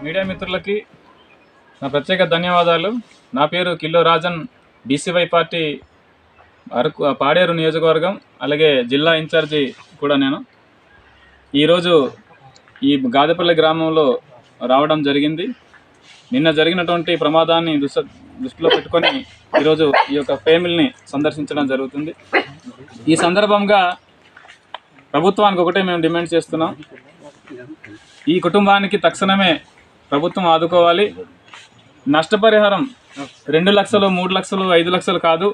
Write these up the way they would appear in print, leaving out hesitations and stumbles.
Media మిత్రులకి నా ప్రత్యేక ధన్యవాదాలు. నా పేరు కిల్లో రాజన్, బీసీవై పార్టీ అరకు పాడేరు నియోజకవర్గం, అలాగే జిల్లా ఇన్ఛార్జి కూడా నేను. ఈరోజు ఈ గాదెపల్లి గ్రామంలో రావడం జరిగింది. నిన్న జరిగినటువంటి ప్రమాదాన్ని దృష్టిలో పెట్టుకొని ఈరోజు ఈ యొక్క ఫ్యామిలీని సందర్శించడం జరుగుతుంది. ఈ సందర్భంగా ప్రభుత్వానికి ఒకటే మేము డిమాండ్ చేస్తున్నాం, ఈ కుటుంబానికి తక్షణమే ప్రభుత్వం ఆదుకోవాలి. నష్టపరిహారం 2 లక్షలు, 3 లక్షలు, 5 లక్షలు కాదు,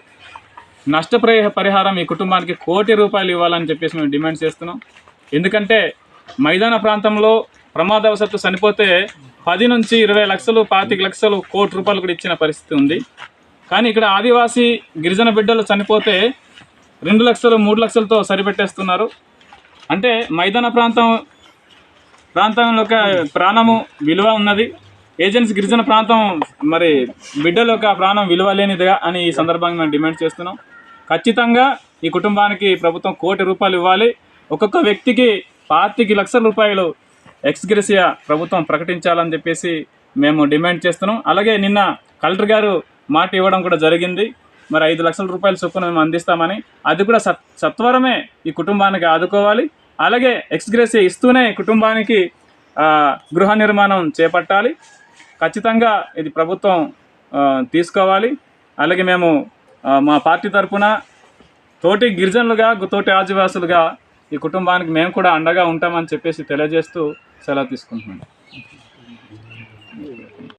నష్టపరిహారం ఈ కుటుంబానికి 1 కోటి రూపాయలు ఇవ్వాలని చెప్పేసి మేము డిమాండ్ చేస్తున్నాం. ఎందుకంటే మైదాన ప్రాంతంలో ప్రమాదవశాత్తు చనిపోతే 10 నుంచి 20 లక్షలు, 25 లక్షలు, 1 కోటి రూపాయలు కూడా ఇచ్చిన పరిస్థితి ఉంది. కానీ ఇక్కడ ఆదివాసీ గిరిజన బిడ్డలు చనిపోతే 2 లక్షలు, 3 లక్షలతో సరిపెట్టేస్తున్నారు. అంటే మైదాన ప్రాంతంలో ఒక ప్రాణము విలువ ఉన్నది. ఏజెన్సీ గిరిజన ప్రాంతం మరి బిడ్డల యొక్క ప్రాణం విలువ లేనిదిగా అని ఈ సందర్భంగా మేము డిమాండ్ చేస్తున్నాం. ఖచ్చితంగా ఈ కుటుంబానికి ప్రభుత్వం 1 కోటి రూపాయలు ఇవ్వాలి. ఒక్కొక్క వ్యక్తికి 25 లక్షల రూపాయలు ఎక్స్గ్రేషియా ప్రభుత్వం ప్రకటించాలని చెప్పేసి మేము డిమాండ్ చేస్తున్నాం. అలాగే నిన్న కలెక్టర్ గారు మాట ఇవ్వడం కూడా జరిగింది, మరి 5 లక్షల రూపాయల చొప్పున మేము అందిస్తామని. అది కూడా సత్వరమే ఈ కుటుంబానికి ఆదుకోవాలి. అలాగే ఎక్స్గ్రేషియా ఇస్తూనే కుటుంబానికి గృహ నిర్మాణం చేపట్టాలి. ఖచ్చితంగా ఇది ప్రభుత్వం తీసుకోవాలి. అలాగే మేము మా పార్టీ తరఫున తోటి గిరిజనులుగా, తోటి ఆదివాసులుగా ఈ కుటుంబానికి మేము కూడా అండగా ఉంటామని చెప్పేసి తెలియజేస్తూ సెలవు తీసుకుంటున్నాం.